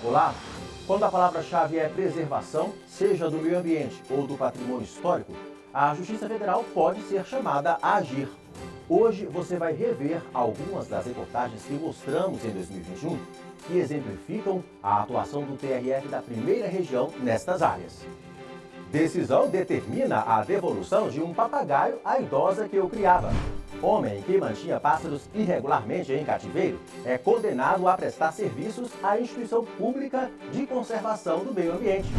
Olá! Quando a palavra-chave é preservação, seja do meio ambiente ou do patrimônio histórico, a Justiça Federal pode ser chamada a agir. Hoje você vai rever algumas das reportagens que mostramos em 2021 que exemplificam a atuação do TRF da primeira região nestas áreas. Decisão determina a devolução de um papagaio à idosa que o criava. Homem que mantinha pássaros irregularmente em cativeiro é condenado a prestar serviços à instituição pública de conservação do meio ambiente.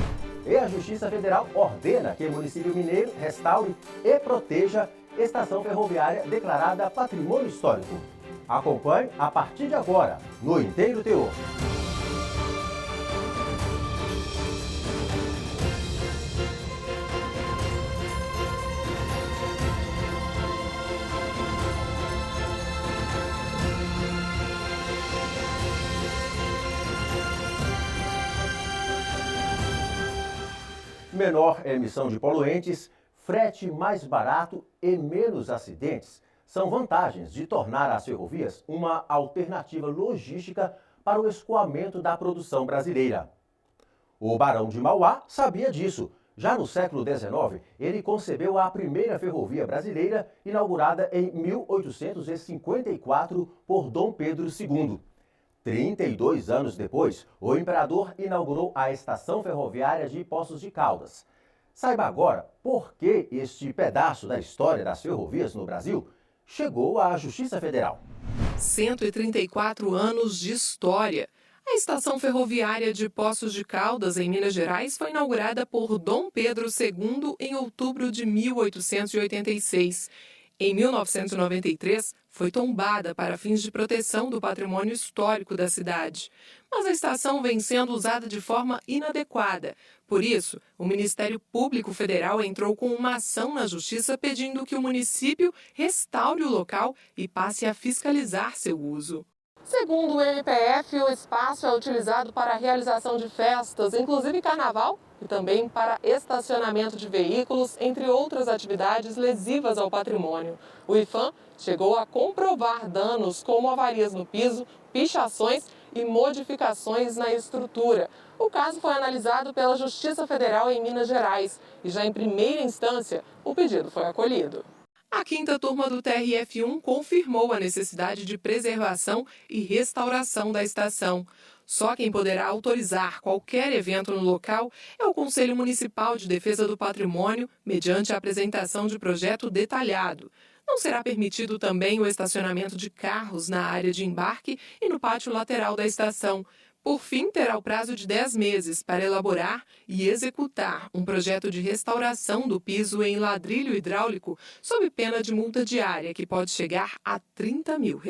E a Justiça Federal ordena que o município mineiro restaure e proteja estação ferroviária declarada Patrimônio Histórico. Acompanhe a partir de agora, no Inteiro Teor. Menor emissão de poluentes, frete mais barato e menos acidentes são vantagens de tornar as ferrovias uma alternativa logística para o escoamento da produção brasileira. O Barão de Mauá sabia disso. Já no século XIX, ele concebeu a primeira ferrovia brasileira, inaugurada em 1854 por Dom Pedro II. 32 anos depois, o imperador inaugurou a estação ferroviária de Poços de Caldas. Saiba agora por que este pedaço da história das ferrovias no Brasil chegou à Justiça Federal. 134 anos de história. A estação ferroviária de Poços de Caldas, em Minas Gerais, foi inaugurada por Dom Pedro II em outubro de 1886. Em 1993, foi tombada para fins de proteção do patrimônio histórico da cidade. Mas a estação vem sendo usada de forma inadequada. Por isso, o Ministério Público Federal entrou com uma ação na Justiça pedindo que o município restaure o local e passe a fiscalizar seu uso. Segundo o MPF, o espaço é utilizado para a realização de festas, inclusive carnaval, e também para estacionamento de veículos, entre outras atividades lesivas ao patrimônio. O IPHAN chegou a comprovar danos como avarias no piso, pichações e modificações na estrutura. O caso foi analisado pela Justiça Federal em Minas Gerais e já em primeira instância o pedido foi acolhido. A quinta turma do TRF1 confirmou a necessidade de preservação e restauração da estação. Só quem poderá autorizar qualquer evento no local é o Conselho Municipal de Defesa do Patrimônio, mediante a apresentação de projeto detalhado. Não será permitido também o estacionamento de carros na área de embarque e no pátio lateral da estação. Por fim, terá o prazo de 10 meses para elaborar e executar um projeto de restauração do piso em ladrilho hidráulico, sob pena de multa diária, que pode chegar a R$ 30 mil.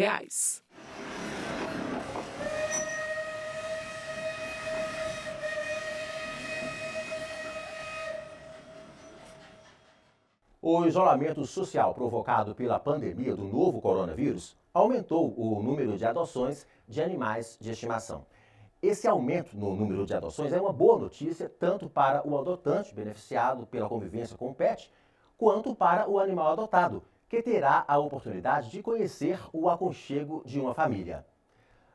O isolamento social provocado pela pandemia do novo coronavírus aumentou o número de adoções de animais de estimação. Esse aumento no número de adoções é uma boa notícia tanto para o adotante beneficiado pela convivência com o pet, quanto para o animal adotado, que terá a oportunidade de conhecer o aconchego de uma família.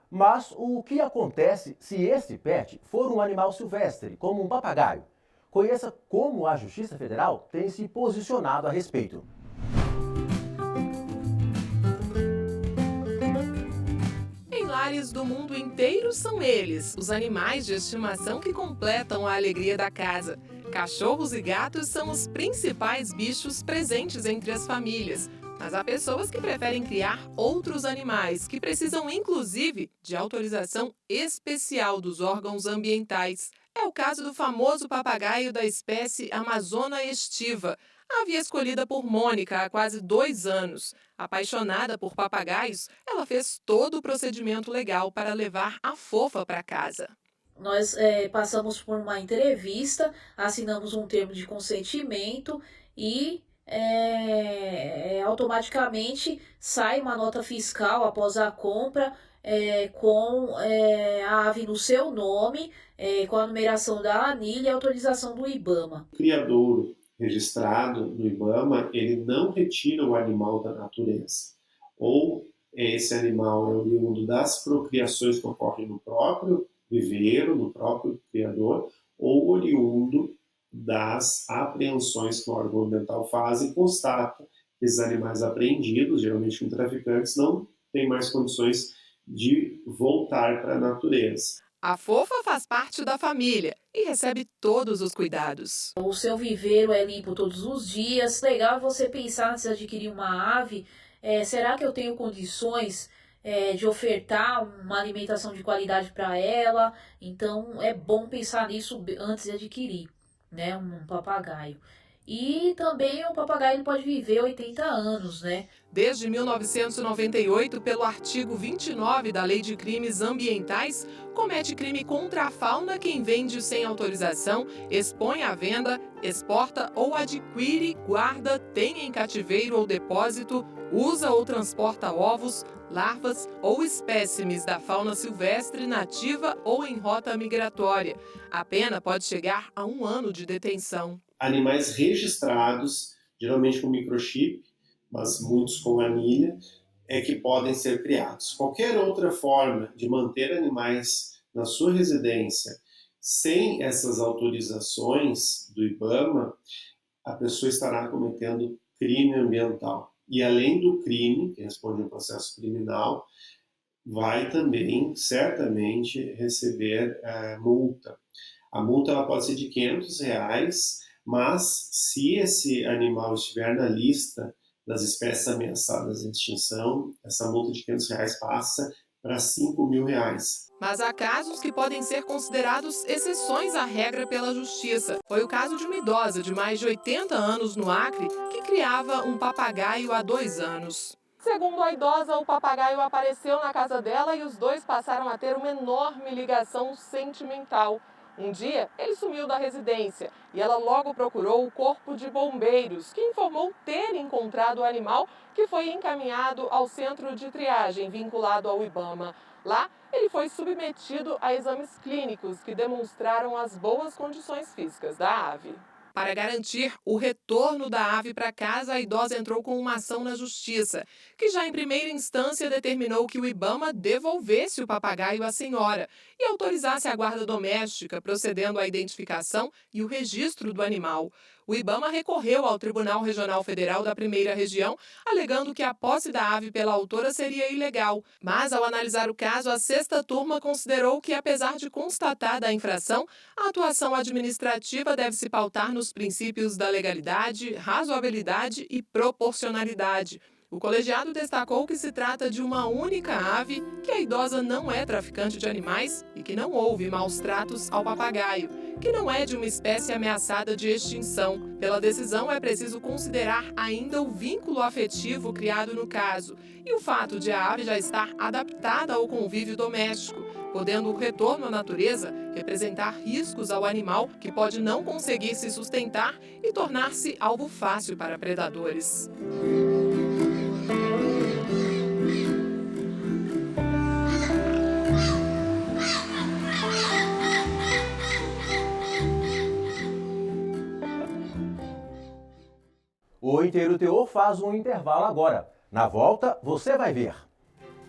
Mas o que acontece se esse pet for um animal silvestre, como um papagaio? Conheça como a Justiça Federal tem se posicionado a respeito. Lares do mundo inteiro são eles, os animais de estimação que completam a alegria da casa. Cachorros e gatos são os principais bichos presentes entre as famílias, mas há pessoas que preferem criar outros animais, que precisam inclusive de autorização especial dos órgãos ambientais. É o caso do famoso papagaio da espécie Amazona estiva, a havia escolhida por Mônica há quase 2 anos. Apaixonada por papagaios, ela fez todo o procedimento legal para levar a fofa para casa. Nós passamos por uma entrevista, assinamos um termo de consentimento e automaticamente sai uma nota fiscal após a compra com a ave no seu nome, com a numeração da ANIL e a autorização do IBAMA. O criador registrado no IBAMA, ele não retira o animal da natureza. Ou esse animal é oriundo das procriações que ocorrem no próprio viveiro, do próprio criador, ou oriundo das apreensões que o órgão ambiental faz e constata que esses animais apreendidos, geralmente com traficantes, não têm mais condições de voltar para a natureza. A fofa faz parte da família e recebe todos os cuidados. O seu viveiro é limpo todos os dias. Legal você pensar antes de adquirir uma ave, será que eu tenho condições de ofertar uma alimentação de qualidade para ela? Então é bom pensar nisso antes de adquirir, né, um papagaio. E também o papagaio pode viver 80 anos, né? Desde 1998, pelo artigo 29 da Lei de Crimes Ambientais, comete crime contra a fauna quem vende sem autorização, expõe à venda, exporta ou adquire, guarda, tem em cativeiro ou depósito, usa ou transporta ovos, larvas ou espécimes da fauna silvestre nativa ou em rota migratória. A pena pode chegar a 1 ano de detenção. Animais registrados, geralmente com microchip, mas muitos com anilha, que podem ser criados. Qualquer outra forma de manter animais na sua residência sem essas autorizações do IBAMA, a pessoa estará cometendo crime ambiental. E além do crime, que responde a um processo criminal, vai também, certamente, receber multa. A multa ela pode ser de R$500, mas se esse animal estiver na lista das espécies ameaçadas de extinção, essa multa de R$500 passa para R$5.000. Mas há casos que podem ser considerados exceções à regra pela Justiça. Foi o caso de uma idosa de mais de 80 anos no Acre que criava um papagaio há 2 anos. Segundo a idosa, o papagaio apareceu na casa dela e os dois passaram a ter uma enorme ligação sentimental. Um dia, ele sumiu da residência e ela logo procurou o corpo de bombeiros, que informou ter encontrado o animal, que foi encaminhado ao centro de triagem vinculado ao IBAMA. Lá, ele foi submetido a exames clínicos que demonstraram as boas condições físicas da ave. Para garantir o retorno da ave para casa, a idosa entrou com uma ação na Justiça, que já em primeira instância determinou que o IBAMA devolvesse o papagaio à senhora e autorizasse a guarda doméstica, procedendo à identificação e o registro do animal. O IBAMA recorreu ao Tribunal Regional Federal da Primeira Região, alegando que a posse da ave pela autora seria ilegal. Mas, ao analisar o caso, a 6ª turma considerou que, apesar de constatada a infração, a atuação administrativa deve se pautar nos princípios da legalidade, razoabilidade e proporcionalidade. O colegiado destacou que se trata de uma única ave, que a idosa não é traficante de animais e que não houve maus tratos ao papagaio, que não é de uma espécie ameaçada de extinção. Pela decisão, é preciso considerar ainda o vínculo afetivo criado no caso e o fato de a ave já estar adaptada ao convívio doméstico, podendo o retorno à natureza representar riscos ao animal que pode não conseguir se sustentar e tornar-se alvo fácil para predadores. O Inteiro Teor faz um intervalo agora. Na volta, você vai ver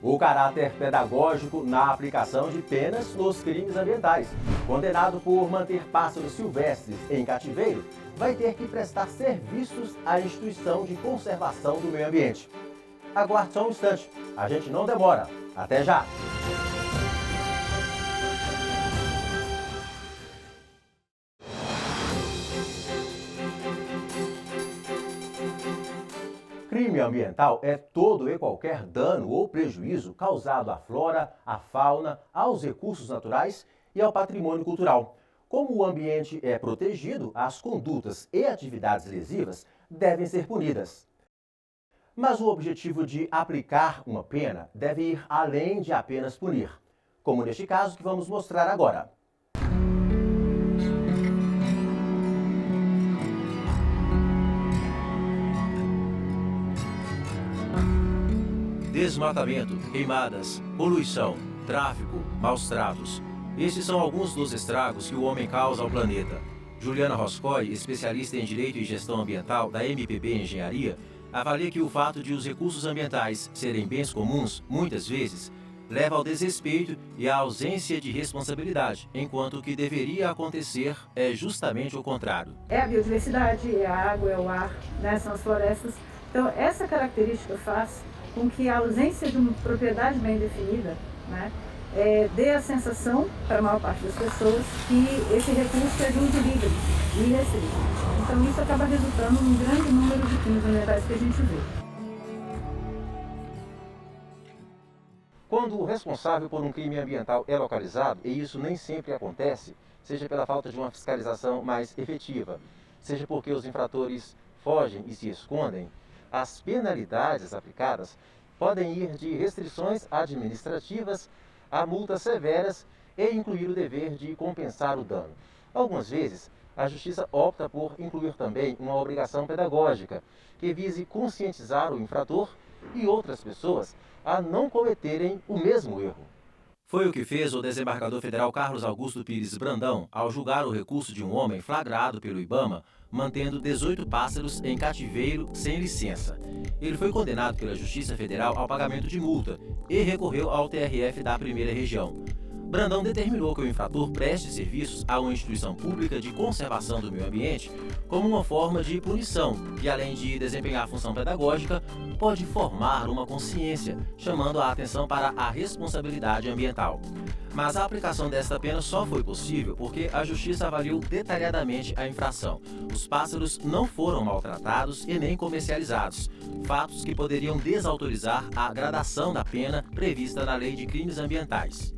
o caráter pedagógico na aplicação de penas nos crimes ambientais. Condenado por manter pássaros silvestres em cativeiro, vai ter que prestar serviços à instituição de conservação do meio ambiente. Aguarde só um instante, a gente não demora. Até já! Crime ambiental é todo e qualquer dano ou prejuízo causado à flora, à fauna, aos recursos naturais e ao patrimônio cultural. Como o ambiente é protegido, as condutas e atividades lesivas devem ser punidas. Mas o objetivo de aplicar uma pena deve ir além de apenas punir, como neste caso que vamos mostrar agora. Desmatamento, queimadas, poluição, tráfico, maus tratos. Estes são alguns dos estragos que o homem causa ao planeta. Juliana Roscoe, especialista em Direito e Gestão Ambiental da MPB Engenharia, avalia que o fato de os recursos ambientais serem bens comuns, muitas vezes, leva ao desrespeito e à ausência de responsabilidade, enquanto o que deveria acontecer é justamente o contrário. É a biodiversidade, é a água, é o ar, né? São as florestas. Então, essa característica faz com que a ausência de uma propriedade bem definida, né, dê a sensação, para a maior parte das pessoas, que esse recurso é de uso livre e restrito. Então, isso acaba resultando num grande número de crimes ambientais que a gente vê. Quando o responsável por um crime ambiental é localizado, e isso nem sempre acontece, seja pela falta de uma fiscalização mais efetiva, seja porque os infratores fogem e se escondem, as penalidades aplicadas podem ir de restrições administrativas a multas severas e incluir o dever de compensar o dano. Algumas vezes, a Justiça opta por incluir também uma obrigação pedagógica que vise conscientizar o infrator e outras pessoas a não cometerem o mesmo erro. Foi o que fez o desembargador federal Carlos Augusto Pires Brandão ao julgar o recurso de um homem flagrado pelo IBAMA mantendo 18 pássaros em cativeiro sem licença. Ele foi condenado pela Justiça Federal ao pagamento de multa e recorreu ao TRF da Primeira Região. Brandão determinou que o infrator preste serviços a uma instituição pública de conservação do meio ambiente como uma forma de punição que, além de desempenhar a função pedagógica, pode formar uma consciência, chamando a atenção para a responsabilidade ambiental. Mas a aplicação desta pena só foi possível porque a Justiça avaliou detalhadamente a infração. Os pássaros não foram maltratados e nem comercializados, fatos que poderiam desautorizar a gradação da pena prevista na Lei de Crimes Ambientais.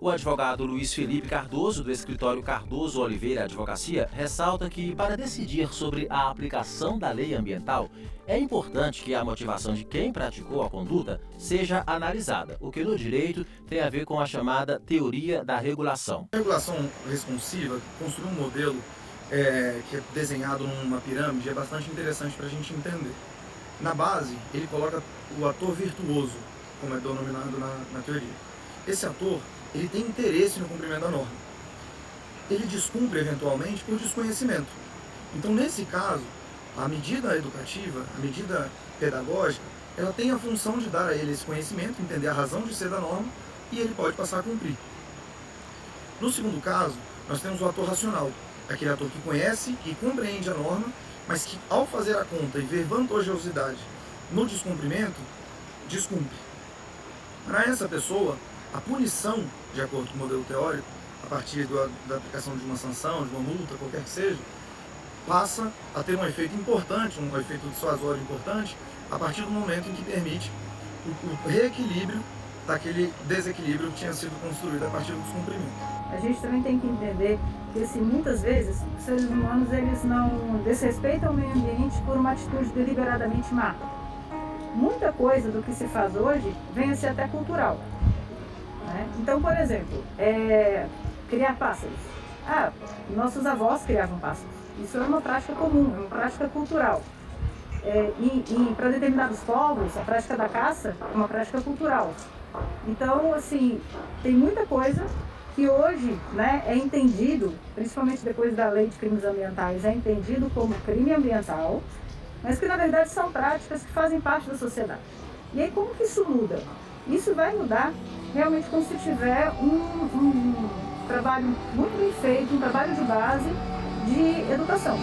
O advogado Luiz Felipe Cardoso, do escritório Cardoso Oliveira Advocacia, ressalta que, para decidir sobre a aplicação da lei ambiental, é importante que a motivação de quem praticou a conduta seja analisada, o que no direito tem a ver com a chamada teoria da regulação. A regulação responsiva, construir um modelo que é desenhado numa pirâmide, é bastante interessante para a gente entender. Na base, ele coloca o ator virtuoso, como é denominado na teoria. Esse ator, ele tem interesse no cumprimento da norma. Ele descumpre eventualmente por desconhecimento. Então, nesse caso, a medida educativa, a medida pedagógica, ela tem a função de dar a ele esse conhecimento, entender a razão de ser da norma, e ele pode passar a cumprir. No segundo caso, nós temos o ator racional, aquele ator que conhece e compreende a norma, mas que, ao fazer a conta e ver vantajosidade no descumprimento, descumpre. Para essa pessoa, a punição, de acordo com o modelo teórico, a partir da aplicação de uma sanção, de uma multa, qualquer que seja, passa a ter um efeito importante, um efeito dissuasório importante, a partir do momento em que permite o reequilíbrio daquele desequilíbrio que tinha sido construído a partir do descumprimento. A gente também tem que entender que, assim, muitas vezes, os seres humanos eles não desrespeitam o meio ambiente por uma atitude deliberadamente má. Muita coisa do que se faz hoje vem a ser até cultural. Então, por exemplo, criar pássaros. Nossos avós criavam pássaros. Isso é uma prática comum, é uma prática cultural. E para determinados povos, a prática da caça é uma prática cultural. Então, assim, tem muita coisa que hoje, né, é entendido, principalmente depois da Lei de Crimes Ambientais, é entendido como crime ambiental, mas que na verdade são práticas que fazem parte da sociedade. E aí, como que isso muda? Isso vai mudar realmente quando se tiver um trabalho muito bem feito, um trabalho de base de educação.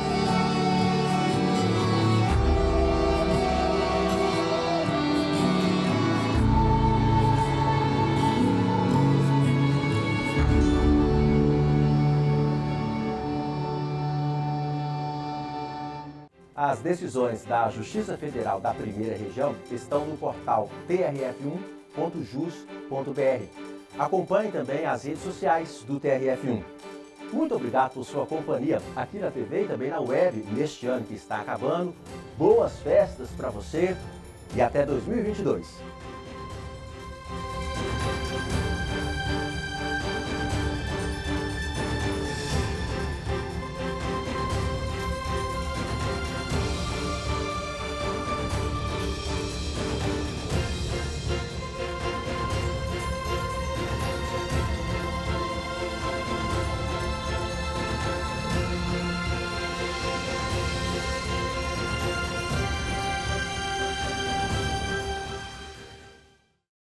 As decisões da Justiça Federal da Primeira Região estão no portal trf1.jus.br. Acompanhe também as redes sociais do TRF1. Muito obrigado por sua companhia aqui na TV e também na web neste ano que está acabando. Boas festas para você e até 2022.